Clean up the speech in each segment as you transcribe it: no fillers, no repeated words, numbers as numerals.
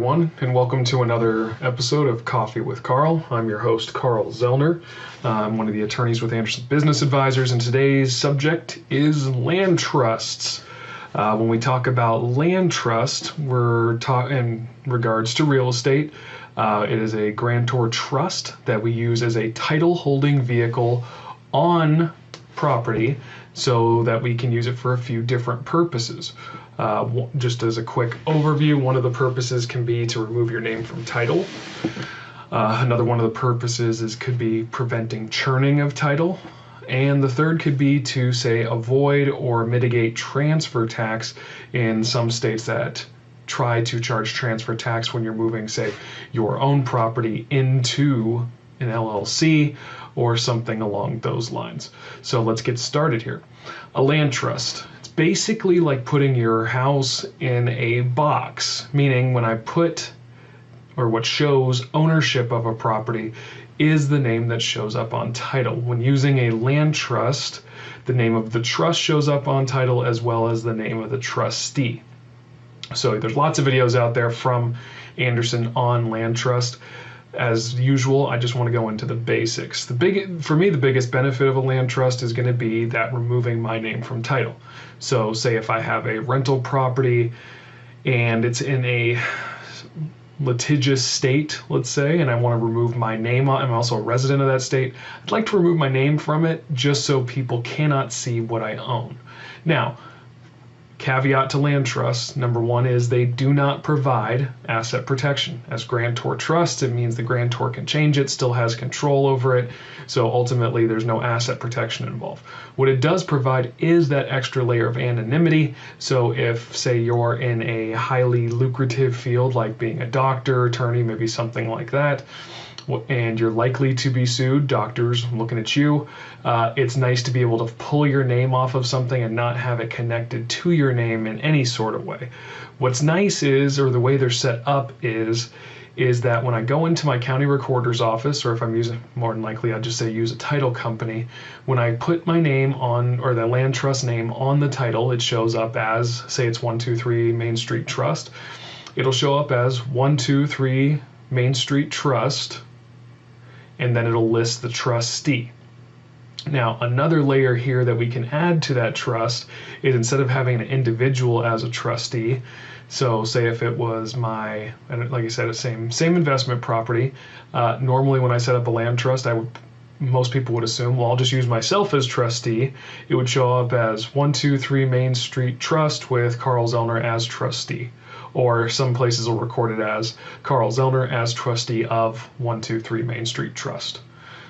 everyone, and welcome to another episode of Coffee with Carl. I'm your host, Carl Zoellner. I'm one of the attorneys with Anderson Business Advisors, and today's subject is land trusts. When we talk about land trust, we're talking in regards to real estate. It is a grantor trust that we use as a title holding vehicle on property so that we can use it for a few different purposes. Just as a quick overview, one of the purposes can be to remove your name from title. Another one of the purposes could be preventing churning of title. And the third could be to, say, avoid or mitigate transfer tax in some states that try to charge transfer tax when you're moving, say, your own property into an LLC or something along those lines. So let's get started here. A land trust. It's basically like putting your house in a box, meaning when I put, or what shows ownership of a property is the name that shows up on title. When using a land trust, the name of the trust shows up on title as well as the name of the trustee. So there's lots of videos out there from Anderson on land trust. As usual, I just want to go into the basics. For me, the biggest benefit of a land trust is going to be that removing my name from title. So say if I have a rental property and it's in a litigious state, let's say, and I want to remove my name, I'm also a resident of that state, I'd like to remove my name from it just so people cannot see what I own. Now, caveat to land trusts, number one is they do not provide asset protection. As grantor trusts, it means the grantor can change it, still has control over it, so ultimately there's no asset protection involved. What it does provide is that extra layer of anonymity, so if, say, you're in a highly lucrative field like being a doctor, attorney, maybe something like that, and you're likely to be sued, doctors looking at you, it's nice to be able to pull your name off of something and not have it connected to your name in any sort of way. What's nice is, or the way they're set up is that when I go into my county recorder's office, or if I'm using, more than likely I'll just say use a title company, when I put my name on, or the land trust name on the title, it shows up as, say it's 123 Main Street Trust, it'll show up as 123 Main Street Trust, and then it'll list the trustee. Now, another layer here that we can add to that trust is instead of having an individual as a trustee, so say if it was my, like I said, same investment property, normally when I set up a land trust, most people would assume, well, I'll just use myself as trustee. It would show up as 123 Main Street Trust with Carl Zoellner as trustee. Or some places will record it as Carl Zoellner as trustee of 123 Main Street Trust.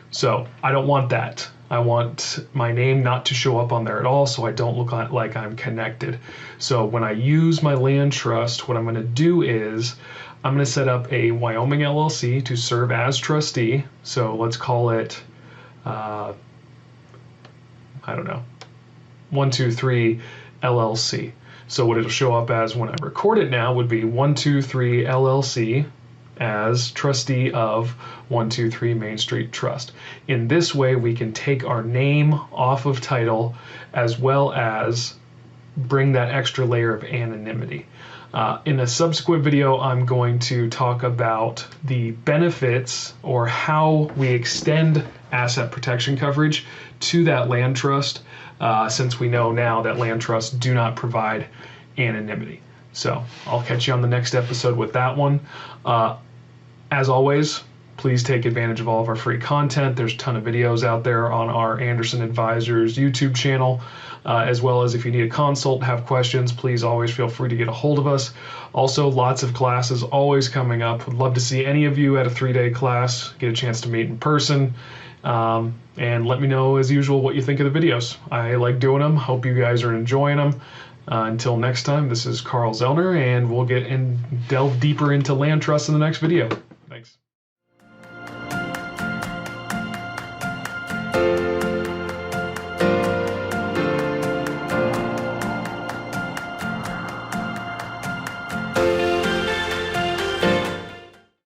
So I don't want that. I want my name not to show up on there at all, so I don't look like I'm connected. So when I use my land trust, what I'm going to do is I'm going to set up a Wyoming LLC to serve as trustee. So let's call it, I don't know, 123 LLC. So what it'll show up as when I record it now would be 123 LLC as trustee of 123 Main Street Trust. In this way, we can take our name off of title as well as bring that extra layer of anonymity. In a subsequent video, I'm going to talk about the benefits or how we extend asset protection coverage to that land trust, since we know now that land trusts do not provide anonymity. So I'll catch you on the next episode with that one. As always, please take advantage of all of our free content. There's a ton of videos out there on our Anderson Advisors YouTube channel, as well as if you need a consult, have questions, please always feel free to get a hold of us. Also, lots of classes always coming up. Would love to see any of you at a 3-day class, get a chance to meet in person. And let me know, as usual, what you think of the videos. I like doing them. Hope you guys are enjoying them. Until next time, this is Carl Zoellner, and we'll delve deeper into land trusts in the next video. Thanks.